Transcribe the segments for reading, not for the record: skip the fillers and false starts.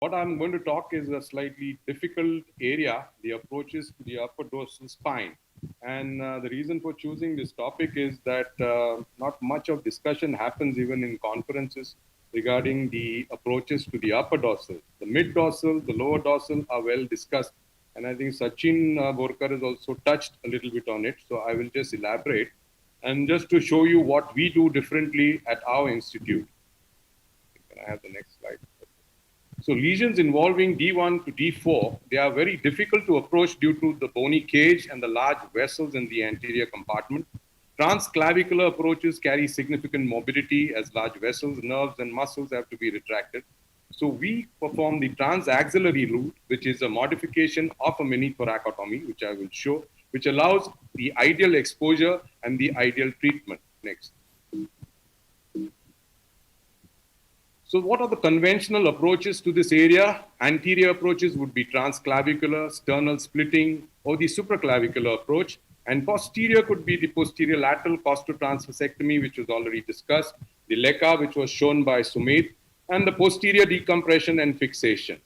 What I'm going to talk is a slightly difficult area, the approaches to the upper dorsal spine. And the reason for choosing this topic is that not much of discussion happens even in conferences regarding the approaches to the upper dorsal. The mid dorsal, the lower dorsal are well discussed. And I think Sachin Borkar has also touched a little bit on it. So I will just elaborate and just to show you what we do differently at our institute. Can I have the next slide? So lesions involving D1 to D4, they are very difficult to approach due to the bony cage and the large vessels in the anterior compartment. Transclavicular approaches carry significant morbidity as large vessels, nerves, and muscles have to be retracted. So we perform the transaxillary route, which is a modification of a mini thoracotomy, which I will show, which allows the ideal exposure and the ideal treatment. Next. So what are the conventional approaches to this area? Anterior approaches would be transclavicular, sternal splitting, or the supraclavicular approach. And posterior could be the posterior lateral costotransversectomy, which was already discussed, the LECA, which was shown by Sumit, and the posterior decompression and fixation.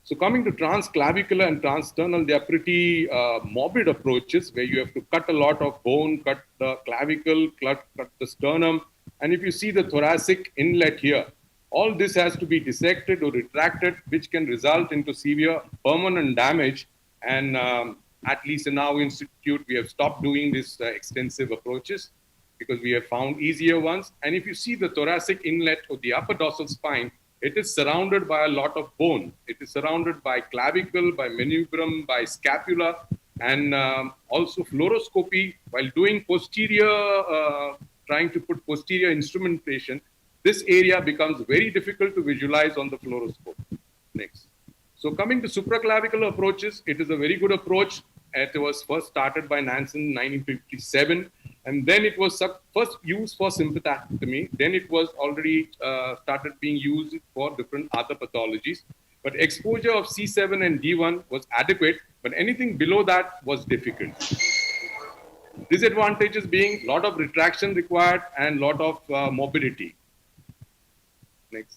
So coming to transclavicular and transsternal, they are pretty morbid approaches where you have to cut a lot of bone, cut the clavicle, cut the sternum. And if you see the thoracic inlet here, all this has to be dissected or retracted, which can result into severe permanent damage. And at least in our institute, we have stopped doing these extensive approaches because we have found easier ones. And if you see the thoracic inlet of the upper dorsal spine, it is surrounded by a lot of bone. It is surrounded by clavicle, by manubrium, by scapula, and also fluoroscopy. While doing posterior, trying to put posterior instrumentation, this area becomes very difficult to visualize on the fluoroscope. Next. So coming to supraclavicular approaches, it is a very good approach. It was first started by Nansen in 1957, and then it was first used for sympathectomy. Then it was already started being used for different other pathologies. But exposure of C7 and D1 was adequate, but anything below that was difficult. Disadvantages being a lot of retraction required and lot of morbidity. Next.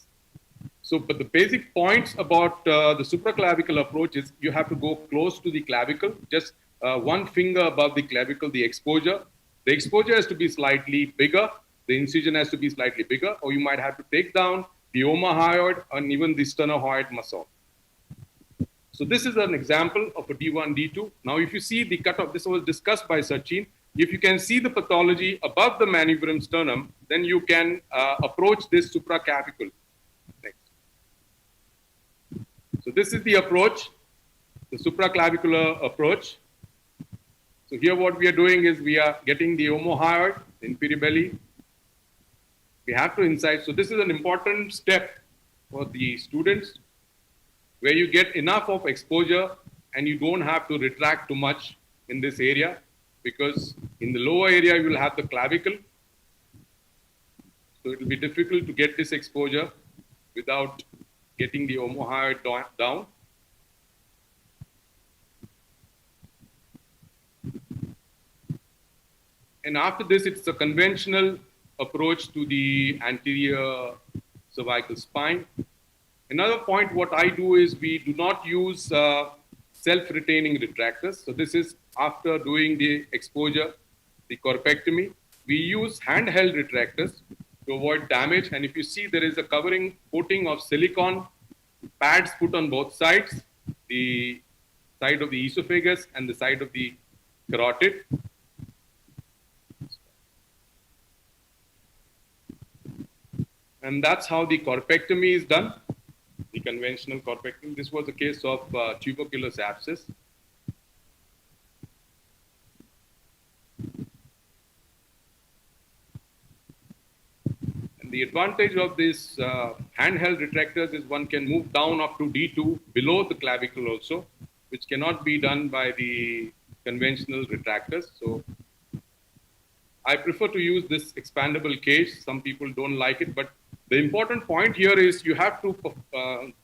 So, but the basic points about the supraclavicular approach is you have to go close to the clavicle, just one finger above the clavicle, the exposure. The exposure has to be slightly bigger, the incision has to be slightly bigger, or you might have to take down the omohyoid and even the sternohyoid muscle. So this is an example of a D1, D2. Now, if you see the cutoff, this was discussed by Sachin. If you can see the pathology above the manubrium sternum, then you can approach this supraclavicle. Next. So this is the approach, the supraclavicular approach. So here what we are doing is we are getting the omohyoid, the inferior belly. We have to incise. So this is an important step for the students where you get enough of exposure and you don't have to retract too much in this area, because in the lower area you will have the clavicle. So it will be difficult to get this exposure without getting the omohyoid down. And after this, it's a conventional approach to the anterior cervical spine. Another point, what I do is we do not use self-retaining retractors. So this is after doing the exposure, the corpectomy. We use handheld retractors to avoid damage. And if you see, there is a covering coating of silicone pads put on both sides, the side of the esophagus and the side of the carotid. And that's how the corpectomy is done, the conventional corpectomy. This was a case of tuberculous abscess. And the advantage of this handheld retractors is one can move down up to D2 below the clavicle also, which cannot be done by the conventional retractors. So I prefer to use this expandable cage. Some people don't like it, but the important point here is you have to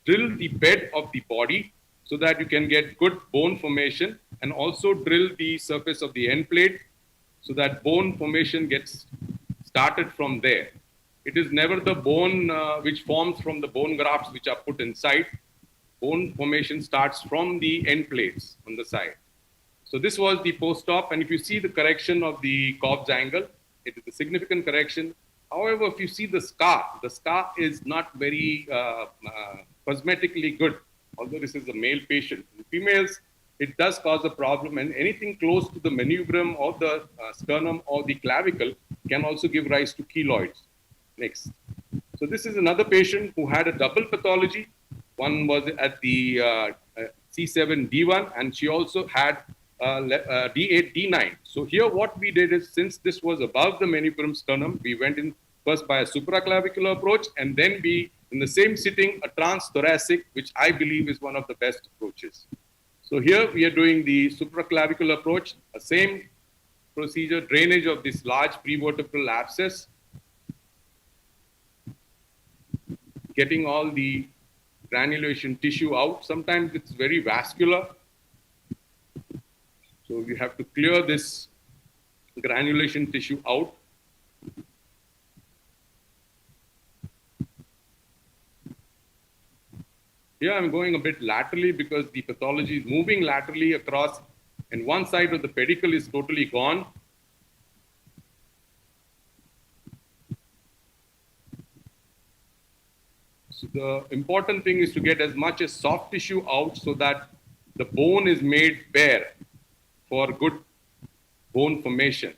drill the bed of the body so that you can get good bone formation, and also drill the surface of the end plate so that bone formation gets started from there. It is never the bone which forms from the bone grafts which are put inside. Bone formation starts from the end plates on the side. So this was the post-op, and if you see the correction of the Cobb's angle, it is a significant correction. However, if you see the scar is not very cosmetically good, although this is a male patient. In females, it does cause a problem, and anything close to the manubrium or the sternum or the clavicle can also give rise to keloids. Next. So this is another patient who had a double pathology. One was at the C7D1, and she also had D8, D9. So here what we did is, since this was above the manubrium sternum, we went in first by a supraclavicular approach, and then we, in the same sitting, a transthoracic, which I believe is one of the best approaches. So here we are doing the supraclavicular approach, the same procedure, drainage of this large prevertebral abscess, getting all the granulation tissue out. Sometimes it's very vascular. So you have to clear this granulation tissue out. Here I'm going a bit laterally because the pathology is moving laterally across, and one side of the pedicle is totally gone. So the important thing is to get as much as soft tissue out so that the bone is made bare for good bone formation.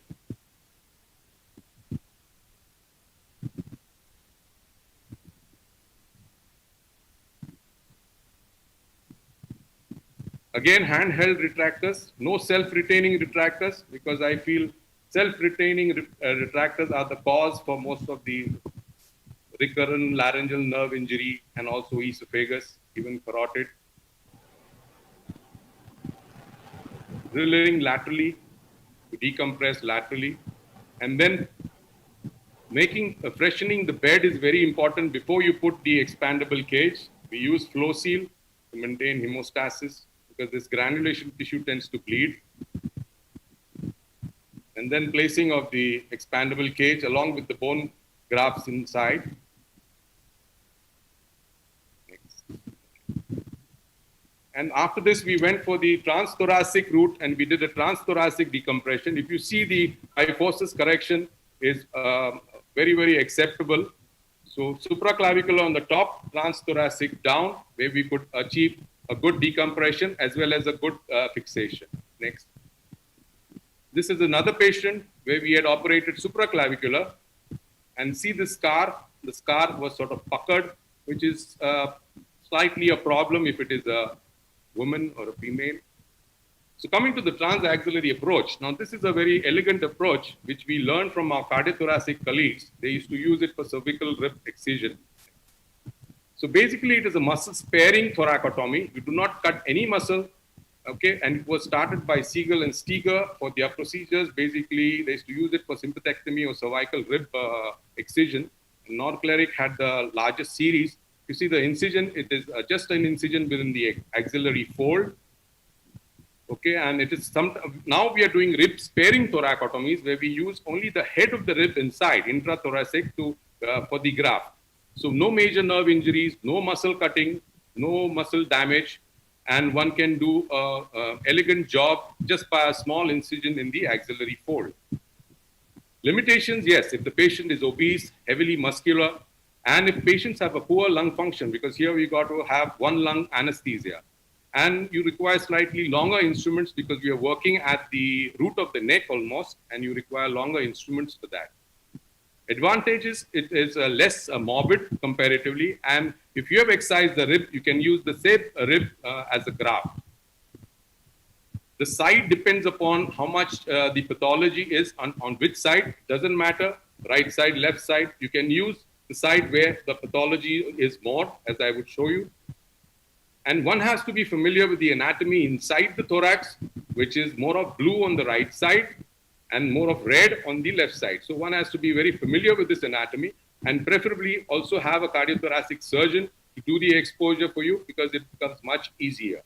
Again, handheld retractors, no self-retaining retractors, because I feel self-retaining retractors are the cause for most of the recurrent laryngeal nerve injury and also esophagus, even carotid. Drilling laterally, to decompress laterally, and then freshening the bed is very important before you put the expandable cage. We use flow seal to maintain hemostasis because this granulation tissue tends to bleed. And then placing of the expandable cage along with the bone grafts inside. And after this, we went for the transthoracic route and we did a transthoracic decompression. If you see the kyphosis correction is very, very acceptable. So supraclavicular on the top, transthoracic down, where we could achieve a good decompression as well as a good fixation. Next. This is another patient where we had operated supraclavicular, and see the scar. The scar was sort of puckered, which is slightly a problem if it is a woman or a female. So coming to the transaxillary approach, now this is a very elegant approach which we learned from our cardiothoracic colleagues. They used to use it for cervical rib excision. So basically it is a muscle sparing thoracotomy. You do not cut any muscle, okay? And it was started by Siegel and Steger for their procedures. Basically they used to use it for sympathectomy or cervical rib excision. Nordcleric had the largest series. You see the incision, it is just an incision within the axillary fold. Okay, and it is now we are doing rib sparing thoracotomies where we use only the head of the rib inside, intrathoracic, for the graft. So no major nerve injuries, no muscle cutting, no muscle damage, and one can do an elegant job just by a small incision in the axillary fold. Limitations, yes, if the patient is obese, heavily muscular, and if patients have a poor lung function, because here we got to have one lung anesthesia. And you require slightly longer instruments because we are working at the root of the neck almost, and you require longer instruments for that. Advantages, it is less morbid comparatively, and if you have excised the rib, you can use the same rib as a graft. The side depends upon how much the pathology is on which side, doesn't matter, right side, left side. You can use the side where the pathology is more, as I would show you. And one has to be familiar with the anatomy inside the thorax, which is more of blue on the right side and more of red on the left side. So one has to be very familiar with this anatomy and preferably also have a cardiothoracic surgeon to do the exposure for you because it becomes much easier.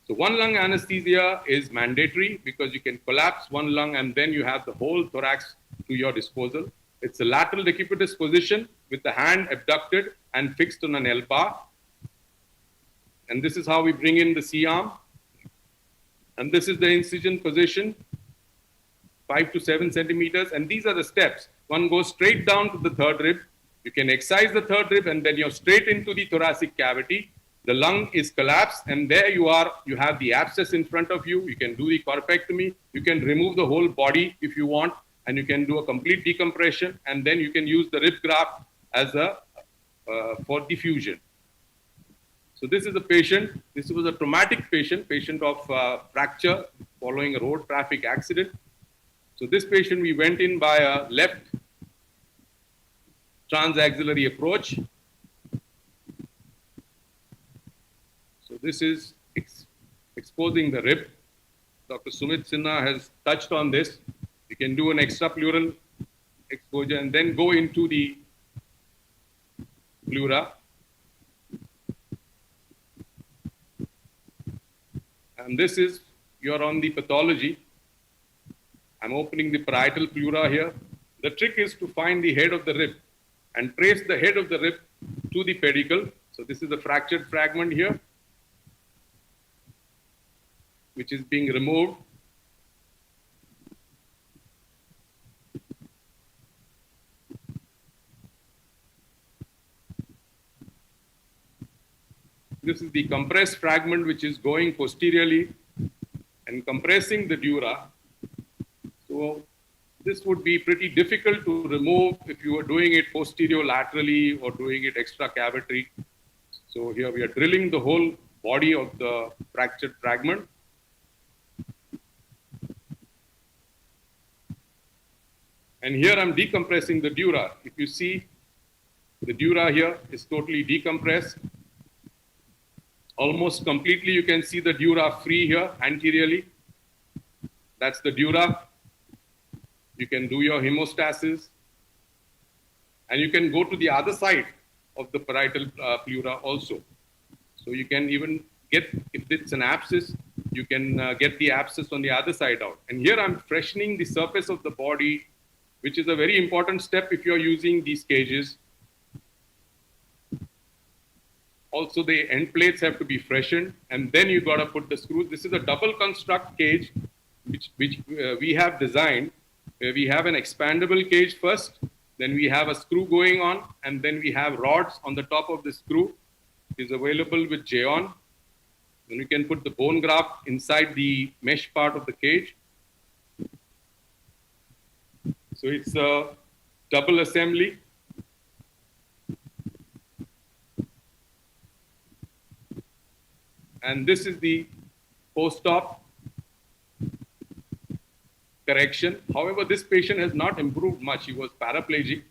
So one lung anesthesia is mandatory because you can collapse one lung and then you have the whole thorax to your disposal. It's a lateral decipitous position with the hand abducted and fixed on an L bar. And this is how we bring in the C-arm. And this is the incision position, 5 to 7 centimeters. And these are the steps. One goes straight down to the third rib. You can excise the third rib and then you're straight into the thoracic cavity. The lung is collapsed and there you are. You have the abscess in front of you. You can do the corpectomy. You can remove the whole body if you want. And you can do a complete decompression. And then you can use the rib graft as for diffusion. So this is a patient. This was a traumatic patient of fracture following a road traffic accident. So this patient, we went in by a left transaxillary approach. So this is exposing the rib. Dr. Sumit Sinha has touched on this. You can do an extrapleural exposure and then go into the pleura. And this is, you're on the pathology. I'm opening the parietal pleura here. The trick is to find the head of the rib and trace the head of the rib to the pedicle. So this is the fractured fragment here, which is being removed. This is the compressed fragment which is going posteriorly and compressing the dura. So this would be pretty difficult to remove if you were doing it posterior laterally or doing it extracavitary. So here we are drilling the whole body of the fractured fragment. And here I'm decompressing the dura. If you see, the dura here is totally decompressed. Almost completely, you can see the dura free here anteriorly. That's the dura. You can do your hemostasis. And you can go to the other side of the parietal pleura also. So you can even get, if it's an abscess, you can get the abscess on the other side out. And here I'm freshening the surface of the body, which is a very important step if you're using these cages. Also, the end plates have to be freshened, and then you got to put the screws. This is a double construct cage, which we have designed, where we have an expandable cage first, then we have a screw going on, and then we have rods on the top of the screw. It is available with J-on. Then we can put the bone graft inside the mesh part of the cage. So it's a double assembly. And this is the post-op correction. However, this patient has not improved much. He was paraplegic,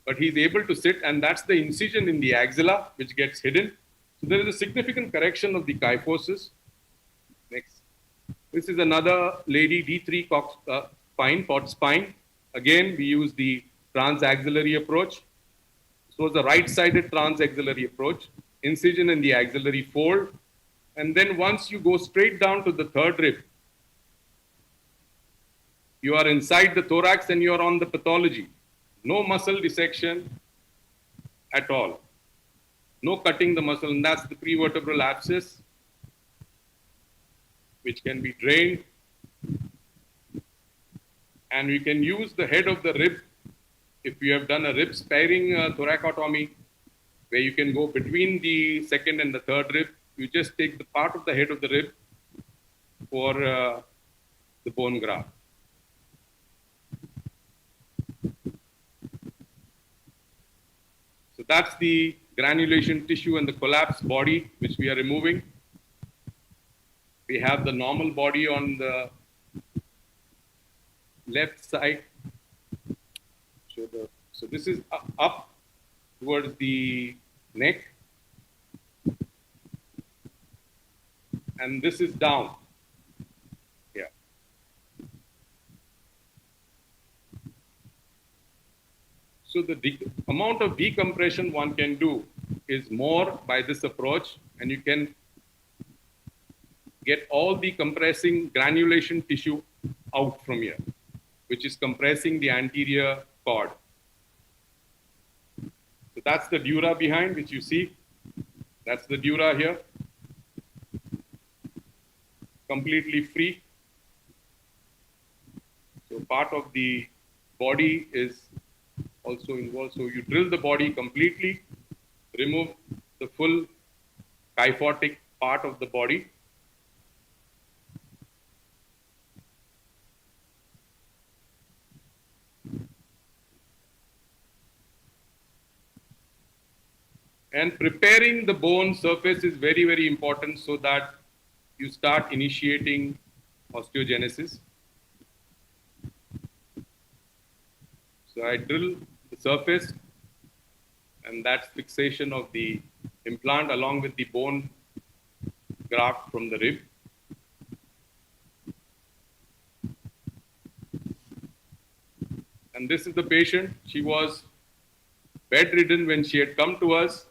but he's able to sit, and that's the incision in the axilla, which gets hidden. So there is a significant correction of the kyphosis. Next. This is another lady, D3 spine, pot spine. Again, we use the transaxillary approach. So it's a right-sided transaxillary approach. Incision in the axillary fold. And then once you go straight down to the third rib, you are inside the thorax and you are on the pathology. No muscle dissection at all. No cutting the muscle, and that's the prevertebral abscess, which can be drained. And we can use the head of the rib if you have done a rib sparing thoracotomy, where you can go between the second and the third rib. You just take the part of the head of the rib for the bone graft. So that's the granulation tissue and the collapsed body which we are removing. We have the normal body on the left side. So this is up towards the neck. And this is down. Yeah. So the amount of decompression one can do is more by this approach, and you can get all the compressing granulation tissue out from here, which is compressing the anterior cord. that's the dura behind, which you see. That's the dura here. Completely free. So part of the body is also involved. So you drill the body completely, remove the full kyphotic part of the body. And preparing the bone surface is very, very important so that you start initiating osteogenesis. So I drill the surface, and that's fixation of the implant along with the bone graft from the rib. And this is the patient. She was bedridden when she had come to us.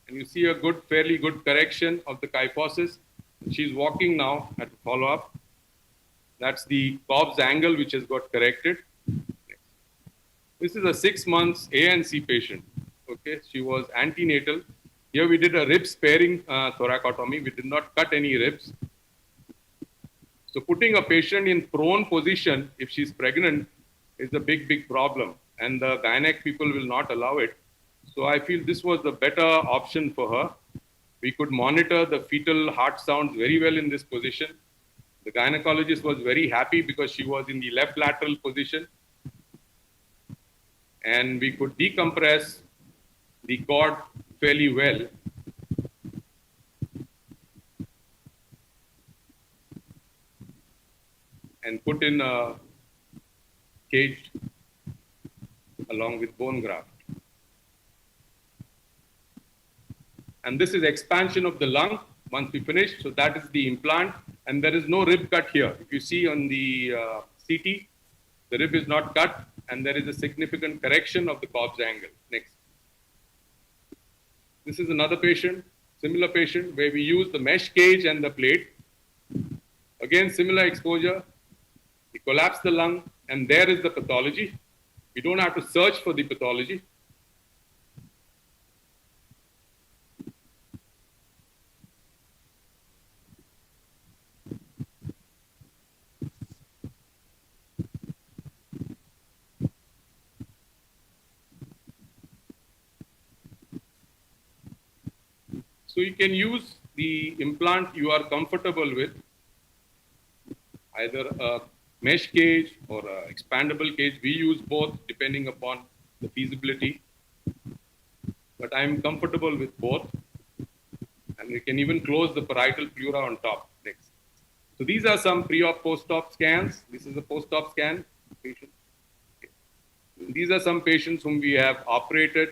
And you see a good, fairly good correction of the kyphosis. She's walking now at follow-up. That's the Cobb's angle, which has got corrected. This is a 6 months ANC patient. Okay, she was antenatal. Here we did a rib sparing thoracotomy. We did not cut any ribs. So putting a patient in prone position, if she's pregnant, is a big, big problem. And the gynec people will not allow it. So I feel this was the better option for her. We could monitor the fetal heart sounds very well in this position. The gynecologist was very happy because she was in the left lateral position. And we could decompress the cord fairly well. And put in a cage along with bone graft. And this is expansion of the lung once we finish. So that is the implant. And there is no rib cut here. If you see on the CT, the rib is not cut. And there is a significant correction of the Cobb's angle. Next. This is another patient, similar patient, where we use the mesh cage and the plate. Again, similar exposure. We collapse the lung, and there is the pathology. We don't have to search for the pathology. So you can use the implant you are comfortable with, either a mesh cage or an expandable cage. We use both depending upon the feasibility. But I'm comfortable with both. And we can even close the parietal pleura on top. Next. So these are some pre-op, post-op scans. This is a post-op scan patient. These are some patients whom we have operated,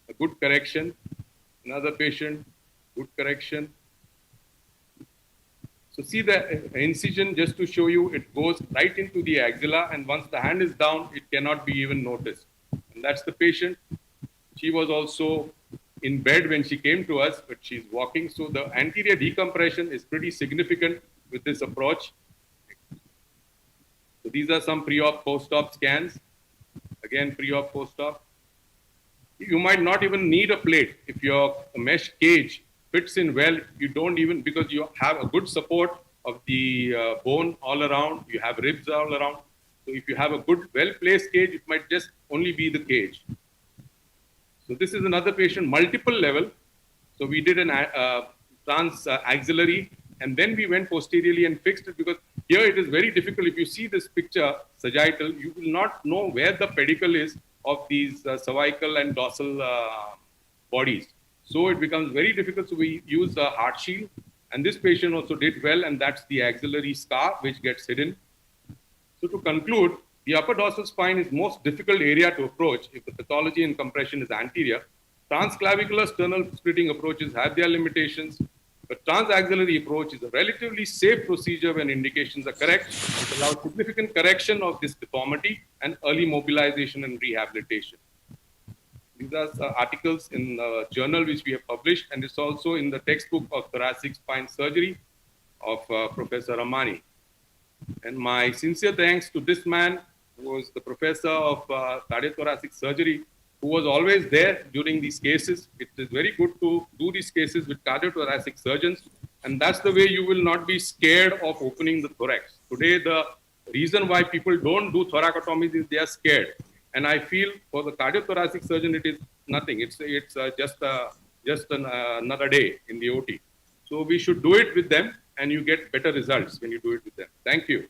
a good correction. Another patient, good correction. So see the incision, just to show you, it goes right into the axilla, and once the hand is down, it cannot be even noticed. And that's the patient. She was also in bed when she came to us, but she's walking. So the anterior decompression is pretty significant with this approach. So these are some pre-op, post-op scans. Again, pre-op, post-op. You might not even need a plate. If your mesh cage fits in well, you don't even, because you have a good support of the bone all around, you have ribs all around. So if you have a good, well-placed cage, it might just only be the cage. So this is another patient, multiple level. So we did an trans-axillary, and then we went posteriorly and fixed it, because here it is very difficult. If you see this picture, sagittal, you will not know where the pedicle is of these cervical and dorsal bodies. So it becomes very difficult. So we use a heart shield, and this patient also did well, and that's the axillary scar which gets hidden. So to conclude, the upper dorsal spine is most difficult area to approach if the pathology and compression is anterior. Transclavicular sternal splitting approaches have their limitations, but transaxillary approach is a relatively safe procedure when indications are correct. It allows significant correction of this deformity and early mobilization and rehabilitation. These are articles in the journal which we have published, and it's also in the textbook of thoracic spine surgery of Professor Ramani. And my sincere thanks to this man, who was the professor of cardiothoracic surgery who was always there during these cases. It is very good to do these cases with cardiothoracic surgeons, and that's the way you will not be scared of opening the thorax. Today, the reason why people don't do thoracotomies is they are scared. And I feel for the cardiothoracic surgeon, it is nothing. It's another day in the OT. So we should do it with them, and you get better results when you do it with them. Thank you.